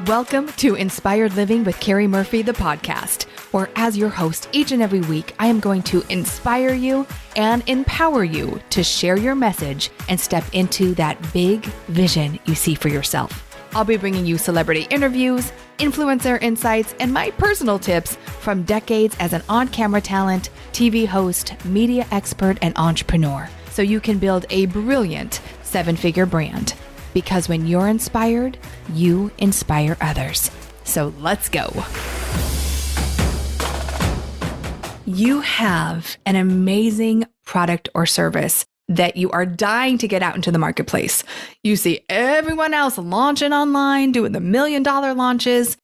Welcome to Inspired Living with Keri Murphy, the podcast, where as your host each and every week, I am going to inspire you and empower you to share your message and step into that big vision you see for yourself. I'll be bringing you celebrity interviews, influencer insights, and my personal tips from decades as an on-camera talent, TV host, media expert, and entrepreneur, so you can build a brilliant seven-figure brand. Because when you're inspired, you inspire others. So let's go. You have an amazing product or service that you are dying to get out into the marketplace. You see everyone else launching online, doing the $1 million launches,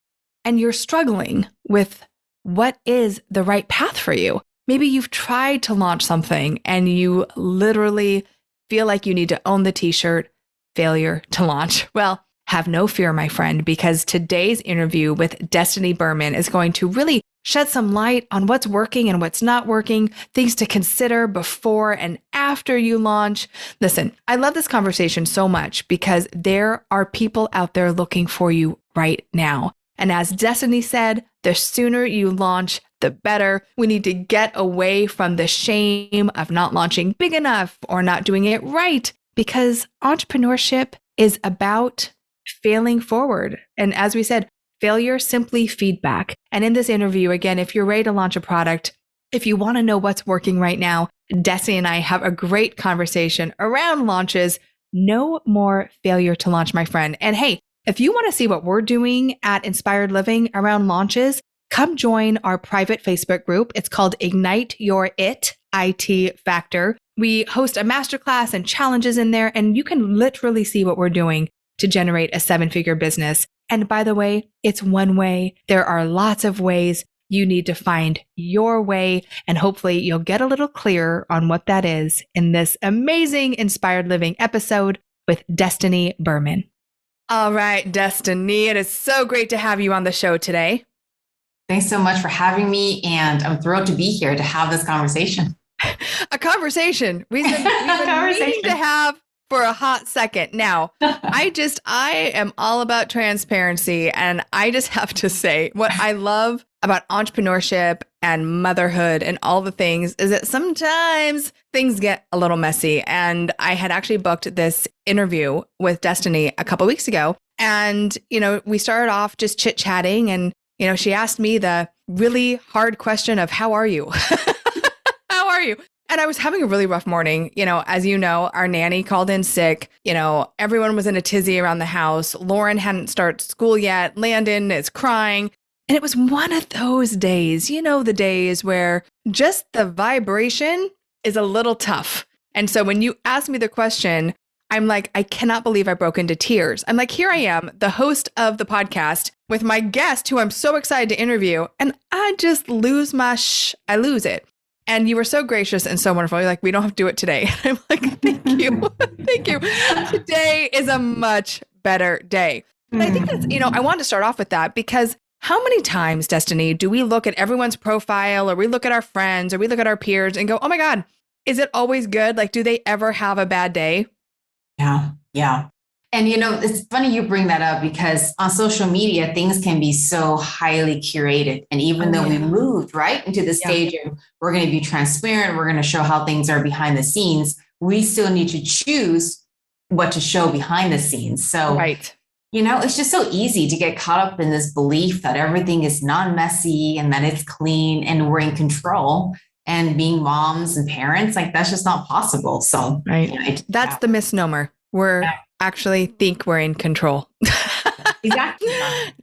and you're struggling with what is the right path for you. Maybe you've tried to launch something and you literally feel like you need to own the t-shirt, failure to launch. Well, have no fear, my friend, because today's interview with Destinee Berman is going to really shed some light on what's working and what's not working, things to consider before and after you launch. Listen, I love this conversation so much because there are people out there looking for you right now. And as Destinee said, the sooner you launch, the better. We need to get away from the shame of not launching big enough or not doing it right, because entrepreneurship is about failing forward. And as we said, failure simply feedback. And in this interview, again, if you're ready to launch a product, if you want to know what's working right now, Destinee and I have a great conversation around launches. No more failure to launch, my friend. And hey, if you want to see what we're doing at Inspired Living around launches, come join our private Facebook group. It's called Ignite Your IT Factor. We host a masterclass and challenges in there, and you can literally see what we're doing to generate a seven-figure business. And by the way, it's one way. There are lots of ways. You need to find your way, and hopefully you'll get a little clearer on what that is in this amazing Inspired Living episode with Destinee Berman. All right, Destinee, it is so great to have you on the show today. Thanks so much for having me, and I'm thrilled to be here to have this conversation. A conversation we've been needing to have for a hot second. Now, I am all about transparency, and I just have to say what I love about entrepreneurship and motherhood and all the things is that sometimes things get a little messy. And I had actually booked this interview with Destinee a couple weeks ago. And, we started off just chit-chatting, and, she asked me the really hard question of, how are you? How are you? And I was having a really rough morning. As you know, our nanny called in sick. Everyone was in a tizzy around the house. Lauren hadn't started school yet. Landon is crying. And it was one of those days, the days where just the vibration is a little tough. And so when you asked me the question, I'm like, I cannot believe I broke into tears. I'm like, here I am, the host of the podcast with my guest who I'm so excited to interview. And I just lose I lose it. And you were so gracious and so wonderful. You're like, we don't have to do it today. I'm like, thank you. Thank you. Today is a much better day. But I think that's, I wanted to start off with that because how many times, Destinee, do we look at everyone's profile or we look at our friends or we look at our peers and go, oh my God, is it always good? Like, do they ever have a bad day? Yeah. And, it's funny you bring that up because on social media, things can be so highly curated. And even though we moved right into the stage of we're going to be transparent, we're going to show how things are behind the scenes, we still need to choose what to show behind the scenes. So, right. It's just so easy to get caught up in this belief that everything is non-messy and that it's clean and we're in control. And being moms and parents, like that's just not possible. So, right. That's the misnomer. We're actually think we're in control. Exactly.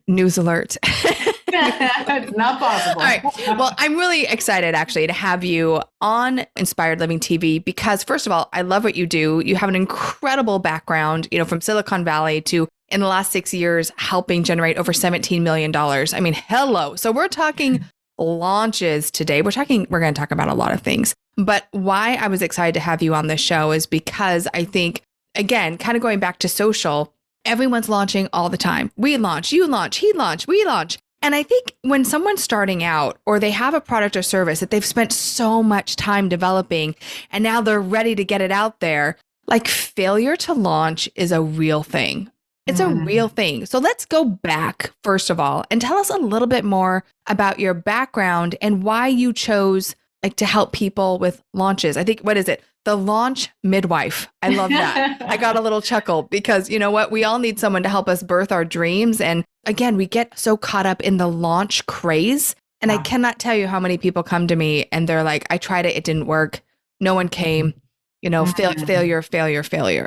News alert. It's not possible. All right. Well, I'm really excited actually to have you on Inspired Living TV because first of all, I love what you do. You have an incredible background, from Silicon Valley to in the last 6 years, helping generate over $17 million. I mean, hello. So we're talking launches today. We're going to talk about a lot of things, but why I was excited to have you on this show is because I think, again, kind of going back to social, everyone's launching all the time. We launch, you launch, he launch, we launch. And I think when someone's starting out or they have a product or service that they've spent so much time developing and now they're ready to get it out there, like failure to launch is a real thing. It's a real thing. So let's go back, first of all, and tell us a little bit more about your background and why you chose like to help people with launches. I think, what is it? The launch midwife. I love that. I got a little chuckle because you know what? We all need someone to help us birth our dreams. And again, we get so caught up in the launch craze. And I cannot tell you how many people come to me and they're like, I tried it. It didn't work. No one came. You know, failure.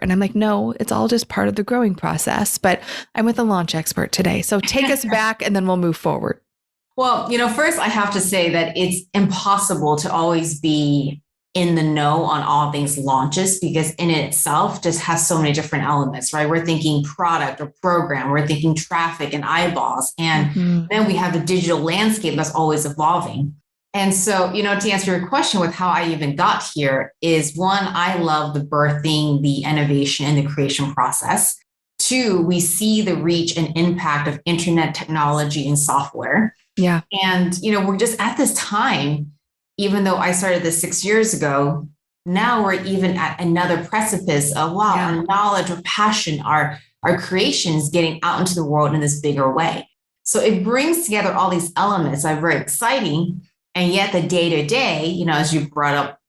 And I'm like, no, it's all just part of the growing process. But I'm with a launch expert today. So take us back and then we'll move forward. Well, first I have to say that it's impossible to always be in the know on all things launches because in itself just has so many different elements, right? We're thinking product or program, we're thinking traffic and eyeballs. And then we have a digital landscape that's always evolving. And so, to answer your question with how I even got here is one, I love the birthing, the innovation and the creation process. Two, we see the reach and impact of internet technology and software. Yeah. And, we're just at this time, even though I started this 6 years ago, now we're even at another precipice of, wow, our knowledge, our passion, our creations getting out into the world in this bigger way. So it brings together all these elements that are very exciting. And yet the day-to-day, as you brought up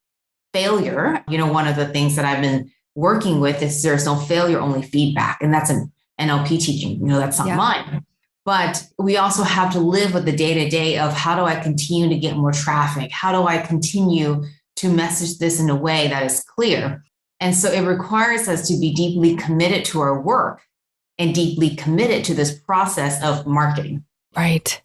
failure, one of the things that I've been working with is there's no failure, only feedback. And that's an NLP teaching, that's not mine. But we also have to live with the day-to-day of how do I continue to get more traffic? How do I continue to message this in a way that is clear? And so it requires us to be deeply committed to our work and deeply committed to this process of marketing. Right.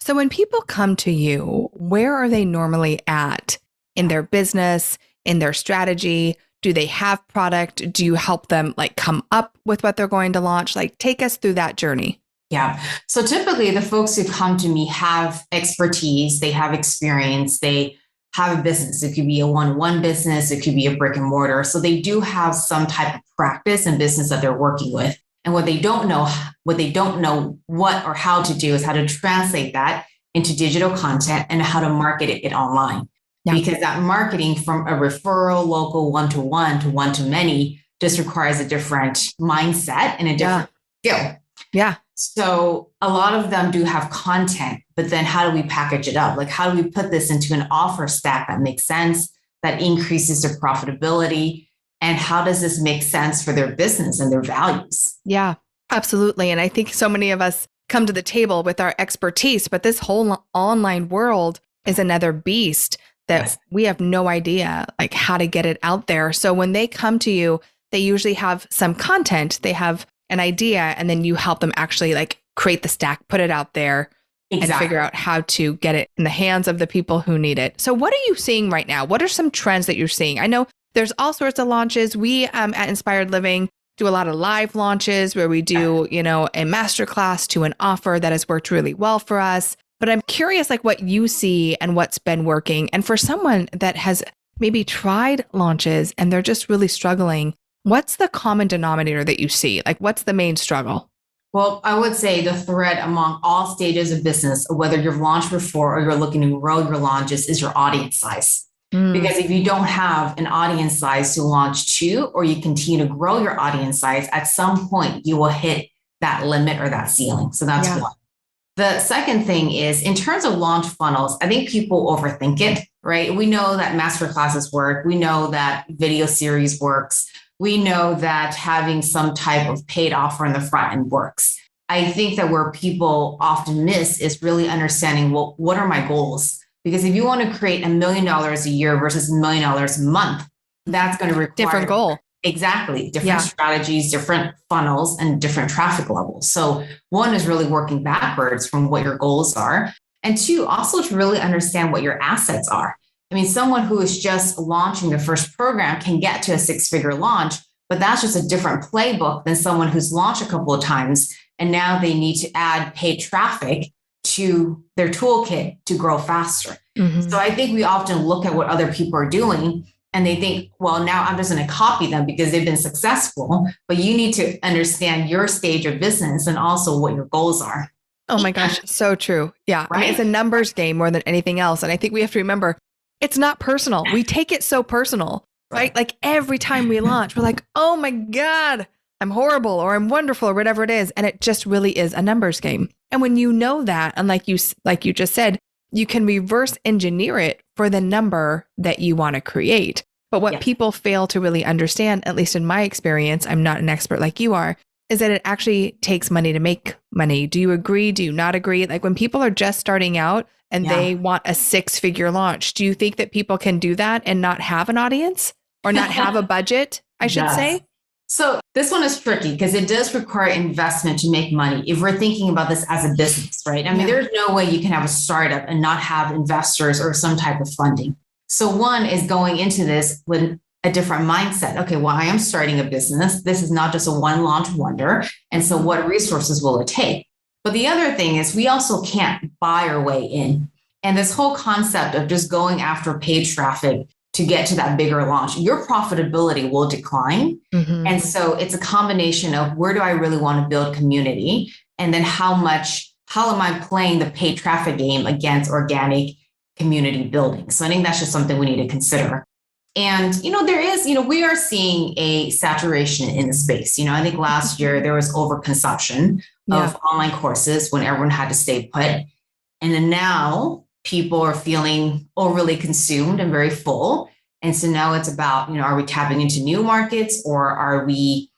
So when people come to you, where are they normally at in their business, in their strategy? Do they have product? Do you help them like come up with what they're going to launch? Like take us through that journey. Yeah. So typically the folks who come to me have expertise, they have experience, they have a business. It could be a one-on-one business. It could be a brick and mortar. So they do have some type of practice and business that they're working with. And what they don't know what or how to do is how to translate that into digital content and how to market it online. Yeah. Because that marketing from a referral, local one-to-one to one-to-many just requires a different mindset and a different skill. Yeah. So a lot of them do have content, but then how do we package it up? Like, how do we put this into an offer stack that makes sense, that increases their profitability? And how does this make sense for their business and their values? Yeah, absolutely. And I think so many of us come to the table with our expertise, but this whole online world is another beast that we have no idea like how to get it out there. So when they come to you, they usually have some content, they have an idea, and then you help them actually like create the stack, put it out there and figure out how to get it in the hands of the people who need it. So what are you seeing right now? What are some trends that you're seeing? I know there's all sorts of launches. We at Inspired Living do a lot of live launches where we do, a masterclass to an offer that has worked really well for us. But I'm curious, like what you see and what's been working. And for someone that has maybe tried launches and they're just really struggling, what's the common denominator that you see? Like what's the main struggle? Well, I would say the thread among all stages of business, whether you've launched before or you're looking to grow your launches, is your audience size. Because if you don't have an audience size to launch to, or you continue to grow your audience size, at some point you will hit that limit or that ceiling. So that's one. The second thing is in terms of launch funnels, I think people overthink it, right? We know that masterclasses work. We know that video series works. We know that having some type of paid offer in the front end works. I think that where people often miss is really understanding, well, what are my goals? Because if you want to create $1 million a year versus $1 million a month, that's going to require different goal. Exactly. Different strategies, different funnels, and different traffic levels. So one is really working backwards from what your goals are. And two, also to really understand what your assets are. I mean, someone who is just launching their first program can get to a 6-figure launch, but that's just a different playbook than someone who's launched a couple of times. And now they need to add paid traffic to their toolkit to grow faster. So I think we often look at what other people are doing and they think, well, now I'm just going to copy them because they've been successful. But you need to understand your stage of business and also what your goals are. Oh my gosh, so true. Yeah. Right? I mean, it's a numbers game more than anything else. And I think we have to remember it's not personal. We take it so personal, right? Like every time we launch, we're like, oh my God, I'm horrible or I'm wonderful or whatever it is. And it just really is a numbers game. And when you know that, and like you just said, you can reverse engineer it for the number that you want to create. But what people fail to really understand, at least in my experience, I'm not an expert like you are, is that it actually takes money to make money. Do you agree? Do you not agree? Like when people are just starting out and they want a 6-figure launch, do you think that people can do that and not have an audience or not have a budget, I should say? So this one is tricky because it does require investment to make money if we're thinking about this as a business, right? I mean, there's no way you can have a startup and not have investors or some type of funding. So one is going into this with a different mindset. Okay, well, I am starting a business. This is not just a one launch wonder. And so what resources will it take? But the other thing is we also can't buy our way in. And this whole concept of just going after paid traffic to get to that bigger launch, your profitability will decline. Mm-hmm. And so it's a combination of where do I really want to build community? And then how am I playing the paid traffic game against organic community building? So I think that's just something we need to consider. And, there is, we are seeing a saturation in the space. I think last year there was overconsumption of online courses when everyone had to stay put. And then now people are feeling overly consumed and very full. And so now it's about, are we tapping into new markets or are we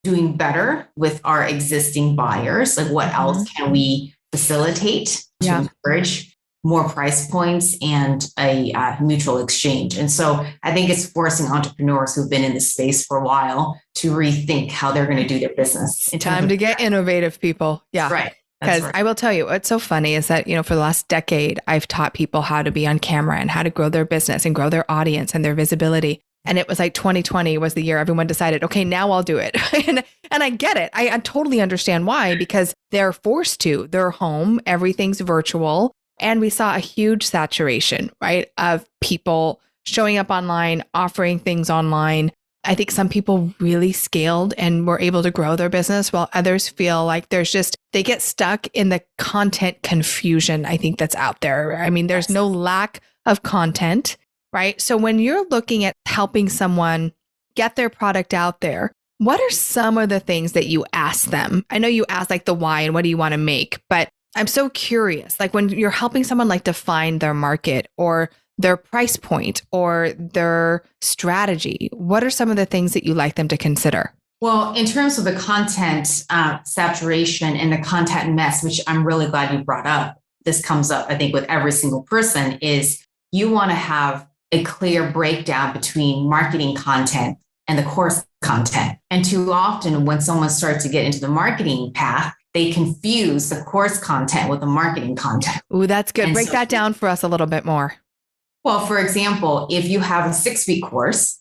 doing better with our existing buyers? Like what else can we facilitate to encourage more price points and a mutual exchange? And so I think it's forcing entrepreneurs who've been in this space for a while to rethink how they're going to do their business. Time to get innovative, people. Yeah. Right. Because I will tell you, what's so funny is that, for the last decade, I've taught people how to be on camera and how to grow their business and grow their audience and their visibility. And it was like 2020 was the year everyone decided, okay, now I'll do it. and I get it. I totally understand why, because they're forced to. They're home. Everything's virtual. And we saw a huge saturation, right, of people showing up online, offering things online. I think some people really scaled and were able to grow their business, while others feel like they get stuck in the content confusion, I think, that's out there. I mean, there's no lack of content, right? So when you're looking at helping someone get their product out there, what are some of the things that you ask them? I know you ask like the why and what do you want to make, but I'm so curious, like when you're helping someone like define their market or their price point or their strategy, what are some of the things that you like them to consider? Well, in terms of the content saturation and the content mess, which I'm really glad you brought up, this comes up, I think, with every single person, is you want to have a clear breakdown between marketing content and the course content. And too often when someone starts to get into the marketing path, they confuse the course content with the marketing content. Ooh, that's good. Break that down for us a little bit more. Well, for example, if you have a 6-week course,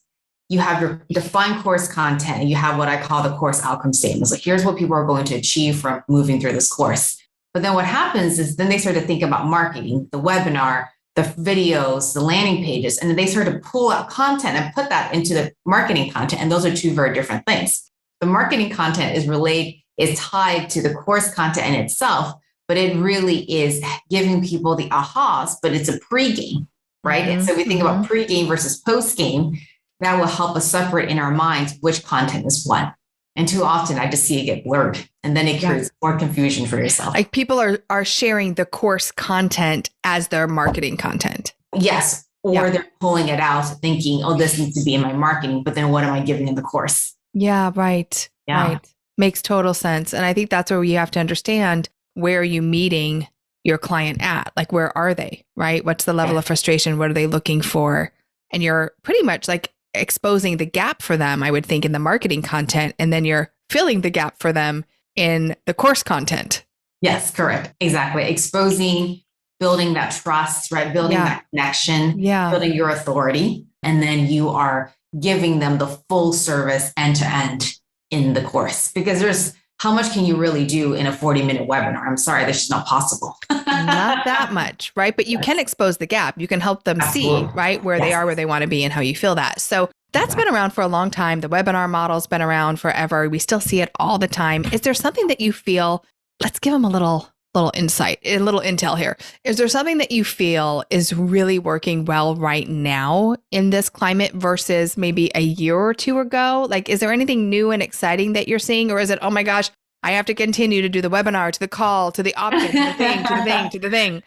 you have your defined course content, and you have what I call the course outcome statements. Like, here's what people are going to achieve from moving through this course. But then what happens is then they start to think about marketing, the webinar, the videos, the landing pages, and then they start to pull out content and put that into the marketing content. And those are two very different things. The marketing content is tied to the course content in itself, but it really is giving people the ahas, but it's a pregame. Right. Mm-hmm. And so we think about pre-game versus post-game. That will help us separate in our minds which content is what. And too often I just see it get blurred, and then it creates more confusion for yourself. Like people are sharing the course content as their marketing content. Yes. Or they're pulling it out thinking, oh, this needs to be in my marketing, but then what am I giving in the course? Yeah. Right. Yeah. Right. Makes total sense. And I think that's where you have to understand, where are you meeting your client at? Like, where are they, right? What's the level of frustration? What are they looking for? And you're pretty much like exposing the gap for them, I would think, in the marketing content. And then you're filling the gap for them in the course content. Yes, correct. Exactly. Exposing, building that trust, right? Building that connection, building your authority. And then you are giving them the full service end to end in the course, because how much can you really do in a 40-minute webinar? I'm sorry, that's just not possible. Not that much, right? But you can expose the gap. You can help them see, right, where they are, where they want to be, and how you feel that. So that's been around for a long time. The webinar model's been around forever. We still see it all the time. Is there something that you feel, let's give them a little little insight, a little intel here. Is there something that you feel is really working well right now in this climate versus maybe a year or two ago? Like, is there anything new and exciting that you're seeing? Or is it, oh my gosh, I have to continue to do the webinar, to the call, to the opt-in, to the thing, to the thing, to the thing?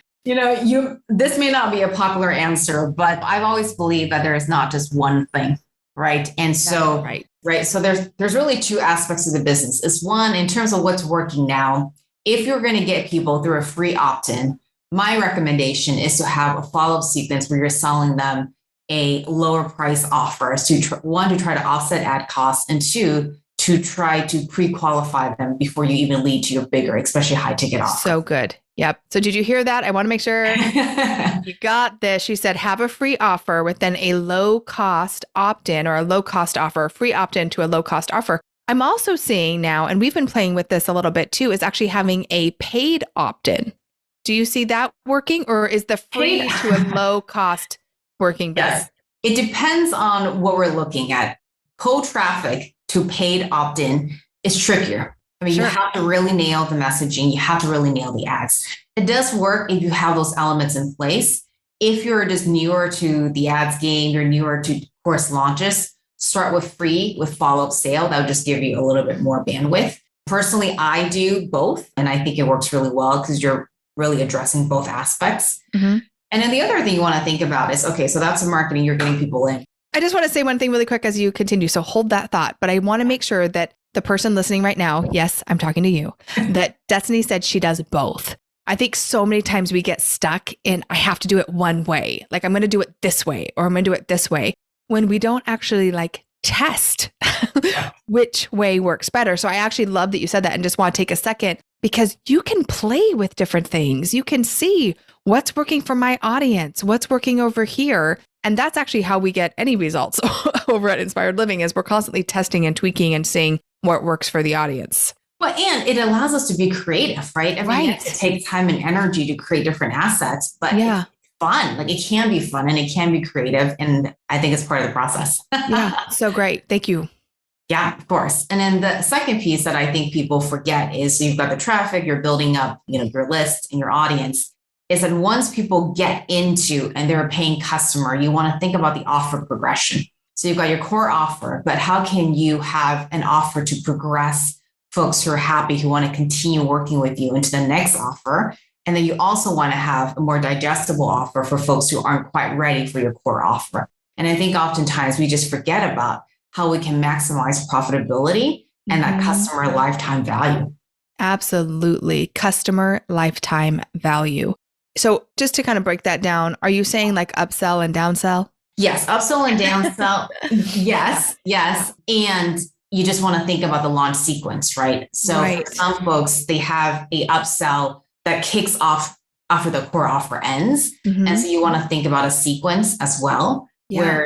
This may not be a popular answer, but I've always believed that there is not just one thing, right? And so, right. So there's really two aspects of the business. It's one, in terms of what's working now. If you're going to get people through a free opt-in, my recommendation is to have a follow-up sequence where you're selling them a lower price offer. So one, to try to offset ad costs, and two, to try to pre-qualify them before you even lead to your bigger, especially high ticket offer. So good. Yep. So did you hear that? I want to make sure you got this. She said, have a free offer with then a low cost opt-in or a low cost offer, free opt-in to a low cost offer. I'm also seeing now, and we've been playing with this a little bit too, is actually having a paid opt-in. Do you see that working, or is the free to a low cost working better? Yes. It depends on what we're looking at. Cold traffic to paid opt-in is trickier. I mean, You have to really nail the messaging. You have to really nail the ads. It does work if you have those elements in place. If you're just newer to the ads game, you're newer to course launches, start with free with follow-up sale. That would just give you a little bit more bandwidth. Personally, I do both. And I think it works really well because you're really addressing both aspects. Mm-hmm. And then the other thing you want to think about is, okay, so that's the marketing, you're getting people in. I just want to say one thing really quick as you continue. So hold that thought, but I want to make sure that the person listening right now, yes, I'm talking to you, that Destinee said she does both. I think so many times we get stuck in, I have to do it one way. Like, I'm going to do it this way, or I'm going to do it this way, when we don't actually test which way works better. So I actually love that you said that, and just want to take a second, because you can play with different things. You can see what's working for my audience, what's working over here. And that's actually how we get any results over at Inspired Living, is we're constantly testing and tweaking and seeing what works for the audience. Well, and it allows us to be creative, right? I mean, it takes time and energy to create different assets, but it's fun. It can be fun and it can be creative. And I think it's part of the process. Yeah. So great. Thank you. Yeah, of course. And then the second piece that I think people forget is, so you've got the traffic, you're building up, your list and your audience, is that once people get into and they're a paying customer, you want to think about the offer progression. So you've got your core offer, but how can you have an offer to progress folks who are happy, who want to continue working with you into the next offer? And then you also want to have a more digestible offer for folks who aren't quite ready for your core offer. And I think oftentimes we just forget about how we can maximize profitability and that customer lifetime value. Absolutely. Customer lifetime value. So just to kind of break that down, are you saying upsell and downsell? Yes. Upsell and downsell. Yes. And you just want to think about the launch sequence, right? So for some folks, they have a upsell that kicks off after the core offer ends. Mm-hmm. And so you want to think about a sequence as well. Yeah.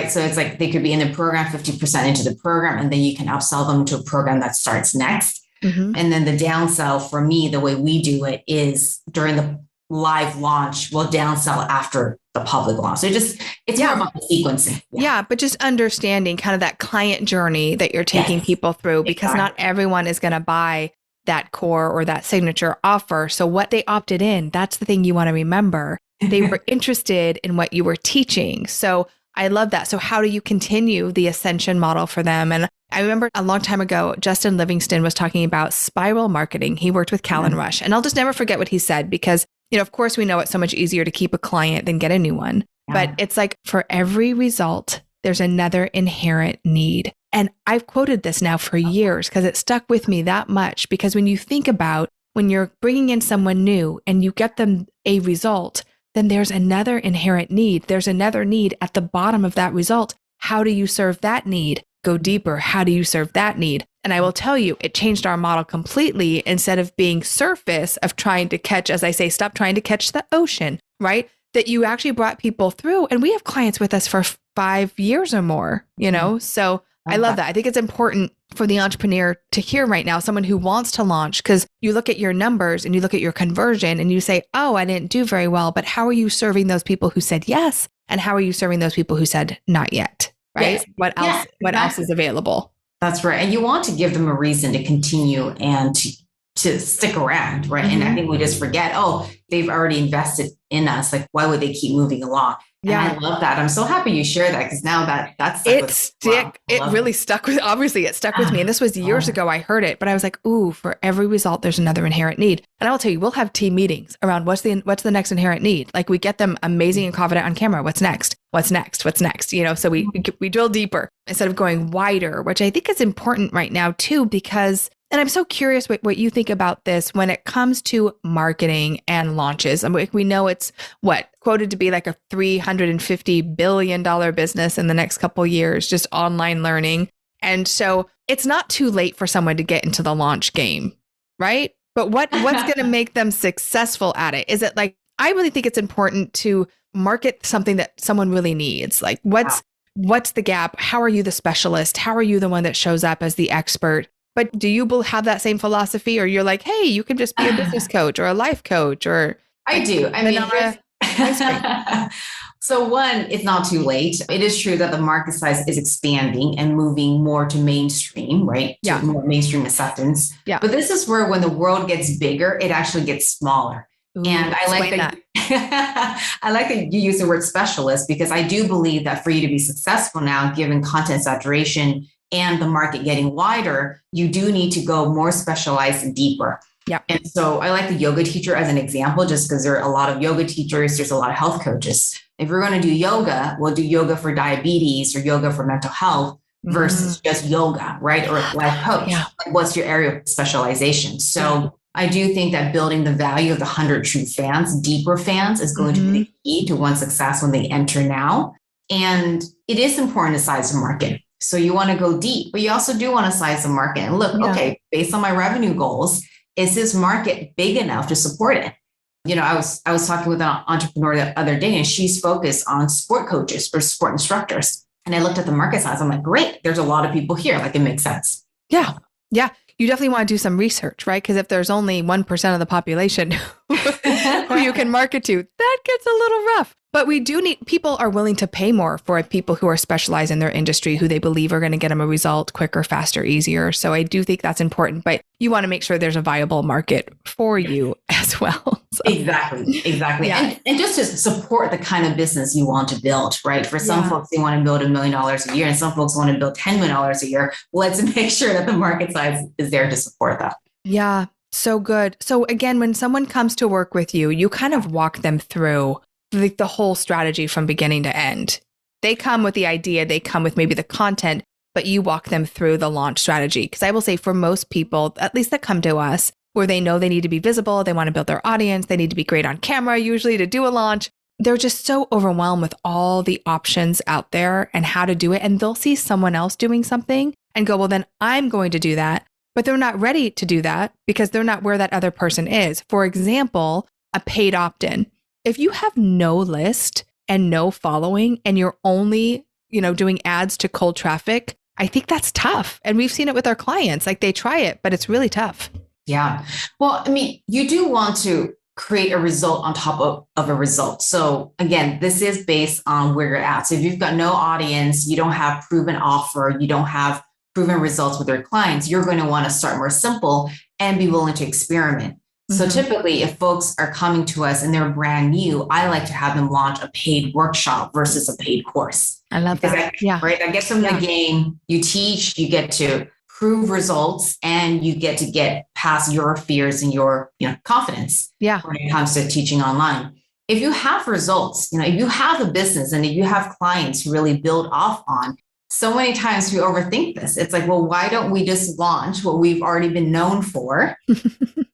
So it's they could be in the program, 50% into the program, and then you can upsell them to a program that starts next. Mm-hmm. And then the downsell, for me, the way we do it is during the live launch, we'll downsell after the public launch. So it's more about the sequencing. Yeah, but just understanding kind of that client journey that you're taking people through, because not everyone is going to buy that core or that signature offer. So what they opted in, that's the thing you want to remember. They were interested in what you were teaching. So I love that. So how do you continue the ascension model for them? And I remember a long time ago, Justin Livingston was talking about spiral marketing. He worked with Cal and Rush, and I'll just never forget what he said, because of course, we know it's so much easier to keep a client than get a new one. Yeah. But it's for every result, there's another inherent need. And I've quoted this now for years because it stuck with me that much. Because when you think about when you're bringing in someone new and you get them a result, then there's another inherent need. There's another need at the bottom of that result. How do you serve that need? Go deeper. How do you serve that need? And I will tell you, it changed our model completely. Instead of being surface of trying to catch, as I say, stop trying to catch the ocean, right? That you actually brought people through. And we have clients with us for 5 years or more, So I love that. I think it's important for the entrepreneur to hear right now, someone who wants to launch, because you look at your numbers and you look at your conversion and you say, oh, I didn't do very well. But how are you serving those people who said yes? And how are you serving those people who said not yet? Right? Yes. What else? What else is available? That's right. And you want to give them a reason to continue and to stick around, right? And I think we just forget, oh, they've already invested in us. Like, why would they keep moving along? Yeah. And I love that. I'm so happy you share that, because now that's it really stuck with, obviously it stuck with me. And this was years ago I heard it, but I was like, ooh, for every result, there's another inherent need. And I will tell you, we'll have team meetings around what's the next inherent need. Like, we get them amazing and confident on camera. What's next? What's next? What's next? You know, so we drill deeper instead of going wider, which I think is important right now too, because, and I'm so curious what you think about this when it comes to marketing and launches. I mean, we know it's quoted to be like a $350 billion business in the next couple of years, just online learning. And so it's not too late for someone to get into the launch game, right? But what's going to make them successful at it? Is it like, I really think it's important to market something that someone really needs. Like, what's the gap? How are you the specialist? How are you the one that shows up as the expert? But do you have that same philosophy, or you're like, hey, you can just be a business coach or a life coach? Or I do. I mean, so one, it's not too late. It is true that the market size is expanding and moving more to mainstream, right? Yeah. To more mainstream acceptance. Yeah. But this is where, when the world gets bigger, it actually gets smaller. Ooh, and I like that. I like that you use the word specialist, because I do believe that for you to be successful now, given content saturation and the market getting wider, you do need to go more specialized and deeper. Yeah. And so I like the yoga teacher as an example, just because there are a lot of yoga teachers, there's a lot of health coaches. If we're going to do yoga, we'll do yoga for diabetes or yoga for mental health versus just yoga, right? Or life coach. Yeah. Like, what's your area of specialization? So I do think that building the value of the 100 true fans, deeper fans, is going to be the key to one's success when they enter now. And it is important to size the market. So you want to go deep, but you also do want to size the market and look, okay, based on my revenue goals, is this market big enough to support it? You know, I was talking with an entrepreneur the other day, and she's focused on sport coaches or sport instructors. And I looked at the market size. I'm like, great, there's a lot of people here. Like, it makes sense. Yeah. Yeah. You definitely want to do some research, right? Because if there's only 1% of the population who you can market to, that gets a little rough. But we do need, people are willing to pay more for people who are specialized in their industry, who they believe are going to get them a result quicker, faster, easier. So I do think that's important, but you want to make sure there's a viable market for you as well. So. Exactly. Yeah. And just to support the kind of business you want to build, right? For some folks, they want to build $1 million a year, and some folks want to build $10 million a year. Let's make sure that the market size is there to support that. Yeah. So good. So again, when someone comes to work with you, you kind of walk them through the whole strategy from beginning to end. They come with the idea, they come with maybe the content, but you walk them through the launch strategy. Because I will say, for most people, at least that come to us, where they know they need to be visible, they want to build their audience, they need to be great on camera usually to do a launch. They're just so overwhelmed with all the options out there and how to do it. And they'll see someone else doing something and go, well, then I'm going to do that. But they're not ready to do that because they're not where that other person is. For example, a paid opt-in. If you have no list and no following, and you're only, doing ads to cold traffic, I think that's tough. And we've seen it with our clients. Like, they try it, but it's really tough. Yeah. Well, I mean, you do want to create a result on top of a result. So again, this is based on where you're at. So if you've got no audience, you don't have proven offer, you don't have proven results with your clients, you're going to want to start more simple and be willing to experiment. So typically, if folks are coming to us and they're brand new, I like to have them launch a paid workshop versus a paid course. I love that. Right. That gets them in the game. You teach, you get to prove results, and you get to get past your fears and your confidence when it comes to teaching online. If you have results, if you have a business and if you have clients to really build off on, so many times we overthink this. It's like, well, why don't we just launch what we've already been known for?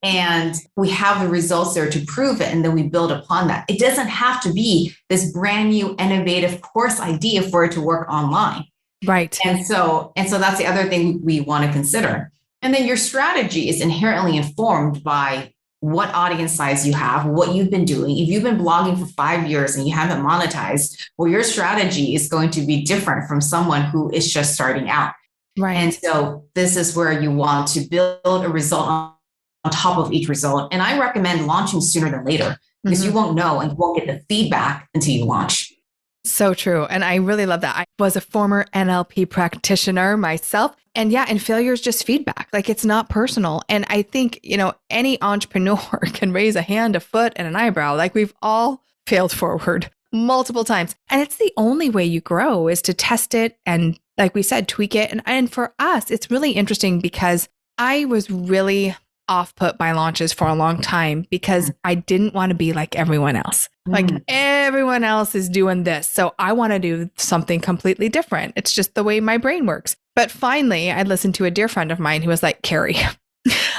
And we have the results there to prove it. And then we build upon that. It doesn't have to be this brand new, innovative course idea for it to work online. Right. And so that's the other thing we want to consider. And then your strategy is inherently informed by what audience size you have, what you've been doing. If you've been blogging for 5 years and you haven't monetized, well, your strategy is going to be different from someone who is just starting out. Right. And so this is where you want to build a result on top of each result. And I recommend launching sooner than later, because you won't know and you won't get the feedback until you launch. So true. And I really love that. I was a former NLP practitioner myself. And yeah, and failure is just feedback. Like it's not personal. And I think, any entrepreneur can raise a hand, a foot, and an eyebrow. Like we've all failed forward multiple times. And it's the only way you grow is to test it and, like we said, tweak it. And for us, it's really interesting because I was really off put by launches for a long time because I didn't want to be like everyone else. Like everyone else is doing this. So I want to do something completely different. It's just the way my brain works. But finally, I listened to a dear friend of mine who was like, Keri,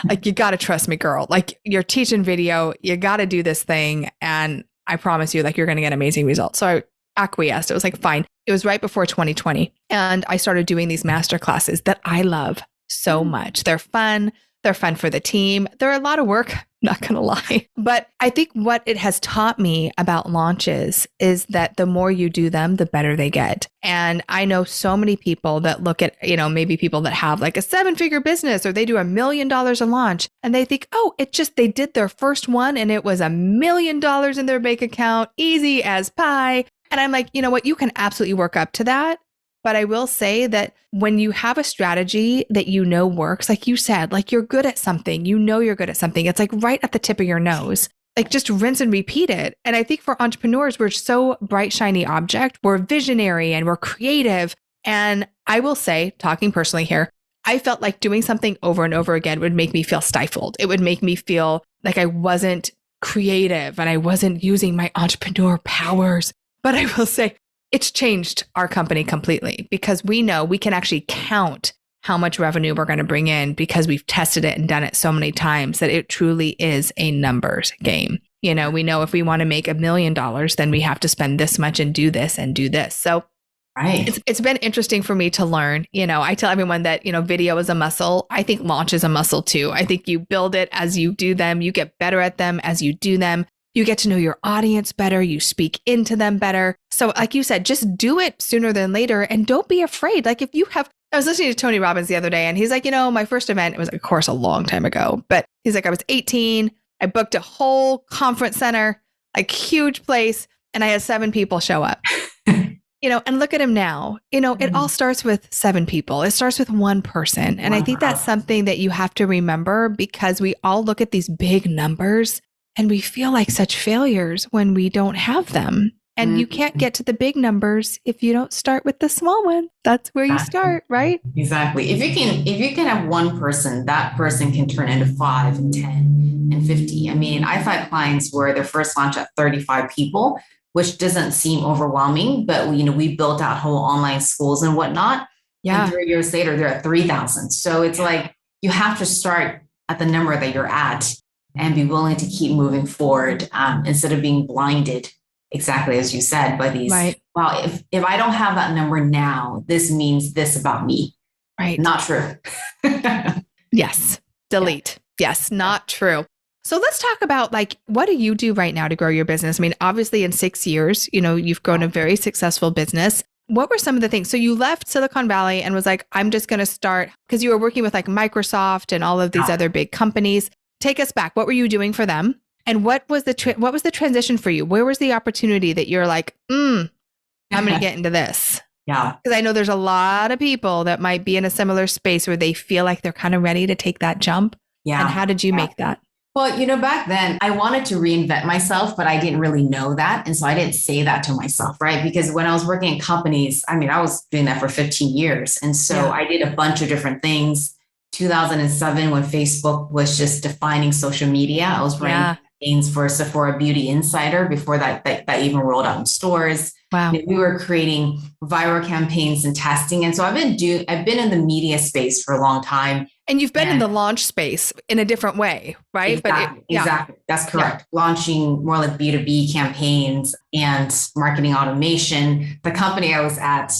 like, you got to trust me, girl. Like you're teaching video, you got to do this thing. And I promise you, like, you're going to get amazing results. So I acquiesced. It was like, fine. It was right before 2020. And I started doing these master classes that I love so much. They're fun. They're fun for the team. They're a lot of work, not going to lie. But I think what it has taught me about launches is that the more you do them, the better they get. And I know so many people that look at, maybe people that have like a 7-figure business or they do $1 million a launch and they think, oh, they did their first one and it was $1 million in their bank account, easy as pie. And I'm like, you know what? You can absolutely work up to that. But I will say that when you have a strategy that works, like you said, like you're good at something, you're good at something. It's like right at the tip of your nose, like just rinse and repeat it. And I think for entrepreneurs, we're so bright, shiny object. We're visionary and we're creative. And I will say, talking personally here, I felt like doing something over and over again would make me feel stifled. It would make me feel like I wasn't creative and I wasn't using my entrepreneur powers. But I will say, it's changed our company completely because we know we can actually count how much revenue we're going to bring in because we've tested it and done it so many times that it truly is a numbers game. We know if we want to make $1 million, then we have to spend this much and do this and do this. So right. It's been interesting for me to learn. I tell everyone that, video is a muscle. I think launch is a muscle too. I think you build it as you do them. You get better at them as you do them. You get to know your audience better. You speak into them better. So like you said, just do it sooner than later and don't be afraid. Like I was listening to Tony Robbins the other day and he's like, my first event, it was of course a long time ago, but he's like, I was 18. I booked a whole conference center, like huge place. And I had 7 people show up, and look at him now, it all starts with 7 people. It starts with one person. And I think that's something that you have to remember because we all look at these big numbers and we feel like such failures when we don't have them. And you can't get to the big numbers if you don't start with the small one. That's where you start, right? Exactly. If you can have one person, that person can turn into 5 and 10 and 50. I mean, I've had clients where their first launch at 35 people, which doesn't seem overwhelming, but we built out whole online schools and whatnot. Yeah. And 3 years later, they're at 3,000. So it's like, you have to start at the number that you're at and be willing to keep moving forward instead of being blinded, exactly as you said, by these, right. Well, if I don't have that number now, this means this about me. Right. Not true. Yes. Delete. Yeah. Yes. Not true. So let's talk about what do you do right now to grow your business? I mean, obviously in 6 years, you've grown a very successful business. What were some of the things? So you left Silicon Valley and was like, I'm just going to start because you were working with Microsoft and all of these other big companies. Take us back. What were you doing for them? And what was the transition for you? Where was the opportunity that you're like, I'm going to get into this? Yeah. Because I know there's a lot of people that might be in a similar space where they feel like they're kind of ready to take that jump. Yeah. And how did you make that? Well, back then I wanted to reinvent myself, but I didn't really know that. And so I didn't say that to myself, right? Because when I was working in companies, I was doing that for 15 years. And so I did a bunch of different things. 2007, when Facebook was just defining social media, I was running campaigns for Sephora Beauty Insider before that even rolled out in stores. Wow. We were creating viral campaigns and testing. And so I've been in the media space for a long time. And you've been in the launch space in a different way, right? Exactly. That's correct. Yeah. Launching more like B2B campaigns and marketing automation. The company I was at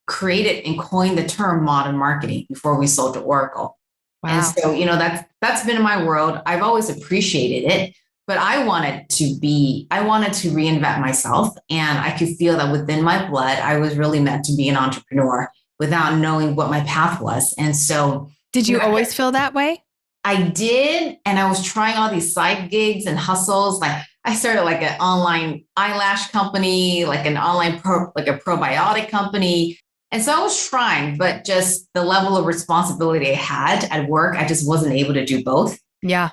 created and coined the term modern marketing before we sold to Oracle. Wow. And so, that's been in my world. I've always appreciated it, but I wanted to reinvent myself. And I could feel that within my blood, I was really meant to be an entrepreneur without knowing what my path was. And so, did you always feel that way? I did. And I was trying all these side gigs and hustles. Like I started like an online eyelash company, like an like a probiotic company. And so I was trying, but just the level of responsibility I had at work, I just wasn't able to do both. Yeah.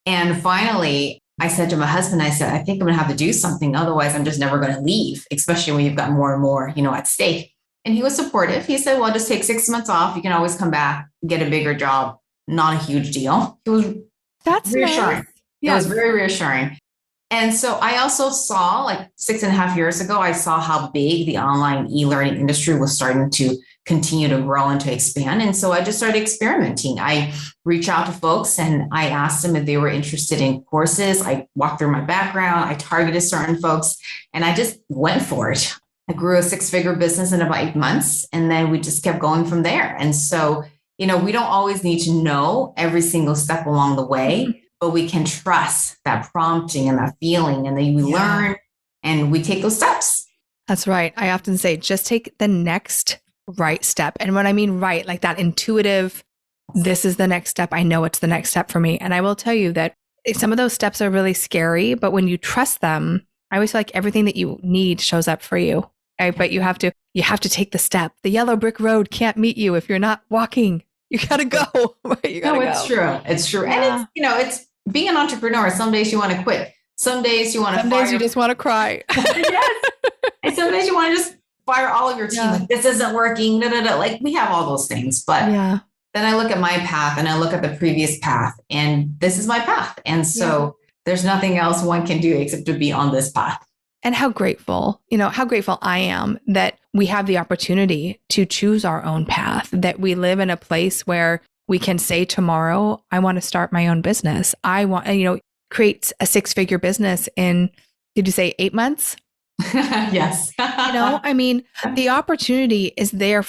And finally, I said to my husband, I said, I think I'm going to have to do something. Otherwise, I'm just never going to leave, especially when you've got more and more, at stake. And he was supportive. He said, well, just take 6 months off. You can always come back, get a bigger job. Not a huge deal. It was reassuring. Nice. Yes. It was very reassuring. And so I also saw, like 6.5 years ago, I saw how big the online e-learning industry was starting to continue to grow and to expand. And so I just started experimenting. I reached out to folks and I asked them if they were interested in courses. I walked through my background. I targeted certain folks and I just went for it. I grew a 6-figure business in about 8 months. And then we just kept going from there. And so, we don't always need to know every single step along the way, but we can trust that prompting and that feeling. And then we learn and we take those steps. That's right. I often say, just take the next right step. And when I mean right, like that intuitive, this is the next step. I know it's the next step for me. And I will tell you that some of those steps are really scary, but when you trust them, I always feel like everything that you need shows up for you. Right? But you have to take the step. The yellow brick road can't meet you if you're not walking. You gotta go. You gotta it's true. It's true. Yeah. And it's being an entrepreneur. Some days you want to quit. Some days you want to. Some days you just want to cry. Yes. And some days you want to just fire all of your team. Like, this isn't working. Like we have all those things, but then I look at my path and I look at the previous path, and this is my path. And so there's nothing else one can do except to be on this path. And how grateful I am that we have the opportunity to choose our own path, that we live in a place where we can say tomorrow, I want to start my own business. I want, create a 6-figure business in, did you say 8 months? Yes. The opportunity is there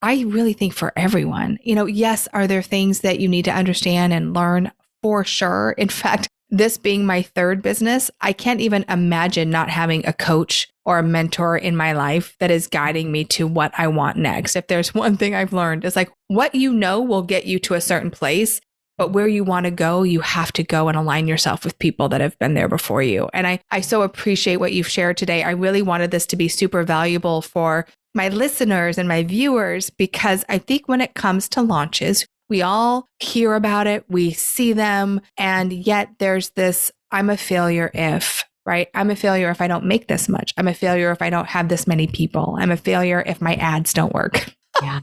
I really think for everyone. Yes, are there things that you need to understand and learn? For sure. In fact, this being my 3rd business, I can't even imagine not having a coach or a mentor in my life that is guiding me to what I want next. If there's one thing I've learned, it's like what will get you to a certain place, but where you want to go, you have to go and align yourself with people that have been there before you. And I so appreciate what you've shared today. I really wanted this to be super valuable for my listeners and my viewers, because I think when it comes to launches, we all hear about it, we see them, and yet there's this, I'm a failure if, right? I'm a failure if I don't make this much. I'm a failure if I don't have this many people. I'm a failure if my ads don't work. Yeah.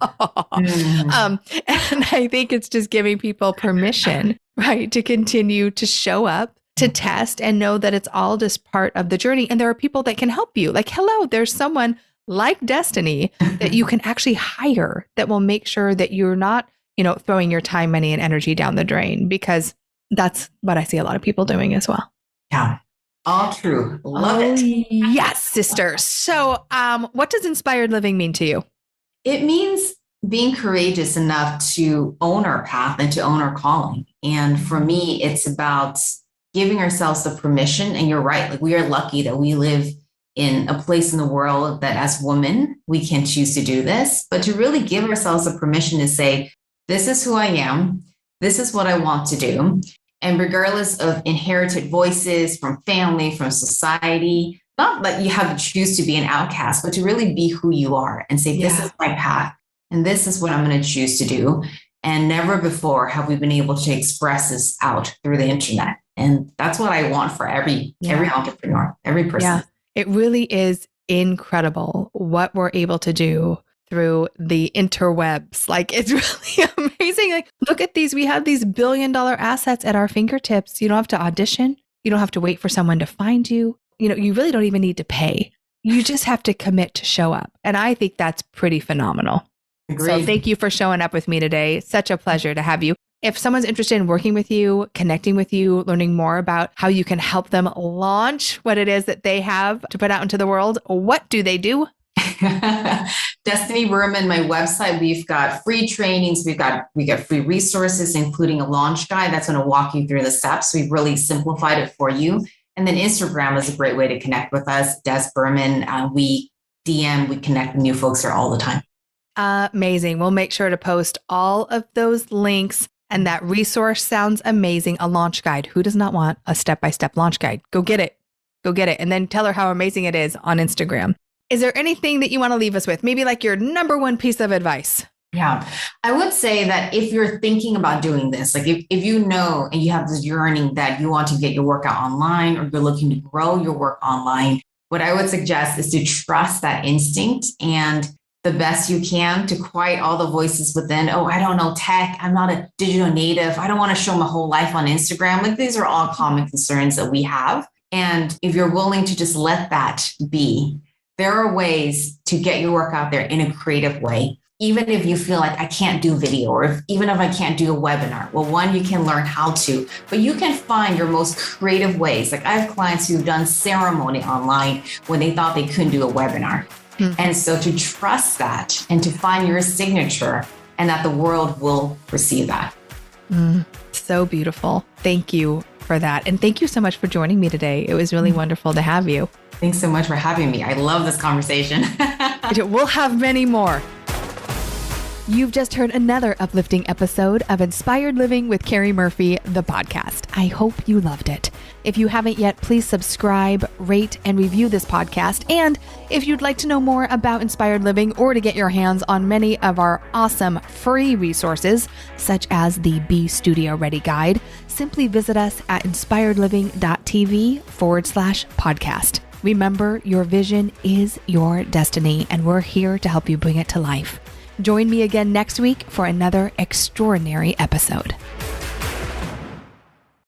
And I think it's just giving people permission, right, to continue to show up, to test, and know that it's all just part of the journey. And there are people that can help you. Like, hello, there's someone like Destinee that you can actually hire that will make sure that you're not throwing your time, money, and energy down the drain, because that's what I see a lot of people doing as well. Yeah. All true. Love it. Yes, sister. So what does inspired living mean to you? It means being courageous enough to own our path and to own our calling. And for me, it's about giving ourselves the permission. And you're right. Like, we are lucky that we live in a place in the world that as women, we can choose to do this, but to really give ourselves the permission to say, this is who I am. This is what I want to do. And regardless of inherited voices from family, from society, not that you have to choose to be an outcast, but to really be who you are and say, this is my path and this is what I'm going to choose to do. And never before have we been able to express this out through the internet. And that's what I want for every entrepreneur, every person. Yeah. It really is incredible what we're able to do through the interwebs. Like, it's really amazing. Like, look at these. We have these $1 billion assets at our fingertips. You don't have to audition. You don't have to wait for someone to find you. You really don't even need to pay. You just have to commit to show up. And I think that's pretty phenomenal. Agreed. So thank you for showing up with me today. Such a pleasure to have you. If someone's interested in working with you, connecting with you, learning more about how you can help them launch what it is that they have to put out into the world, what do they do? Destinee Berman, my website. We've got free trainings. We got free resources, including a launch guide that's going to walk you through the steps. We've really simplified it for you. And then Instagram is a great way to connect with us. Des Berman. We DM, we connect with new folks there all the time. Amazing. We'll make sure to post all of those links. And that resource sounds amazing. A launch guide. Who does not want a step-by-step launch guide? Go get it. Go get it. And then tell her how amazing it is on Instagram. Is there anything that you want to leave us with? Maybe like your number one piece of advice? Yeah, I would say that if you're thinking about doing this, like if you know and you have this yearning that you want to get your workout online or you're looking to grow your work online, what I would suggest is to trust that instinct and the best you can to quiet all the voices within. Oh, I don't know tech. I'm not a digital native. I don't want to show my whole life on Instagram. Like these are all common concerns that we have. And if you're willing to just let that be, there are ways to get your work out there in a creative way. Even if you feel like I can't do video or even if I can't do a webinar, well, one, you can learn how to, but you can find your most creative ways. Like I have clients who've done ceremony online when they thought they couldn't do a webinar. Mm-hmm. And so to trust that and to find your signature and that the world will receive that. So beautiful. Thank you for that. And thank you so much for joining me today. It was really wonderful to have you. Thanks so much for having me. I love this conversation. We'll have many more. You've just heard another uplifting episode of Inspired Living with Keri Murphy, the podcast. I hope you loved it. If you haven't yet, please subscribe, rate, and review this podcast. And if you'd like to know more about Inspired Living or to get your hands on many of our awesome free resources, such as the Be Studio Ready Guide, simply visit us at inspiredliving.tv/podcast. Remember, your vision is your destiny, and we're here to help you bring it to life. Join me again next week for another extraordinary episode.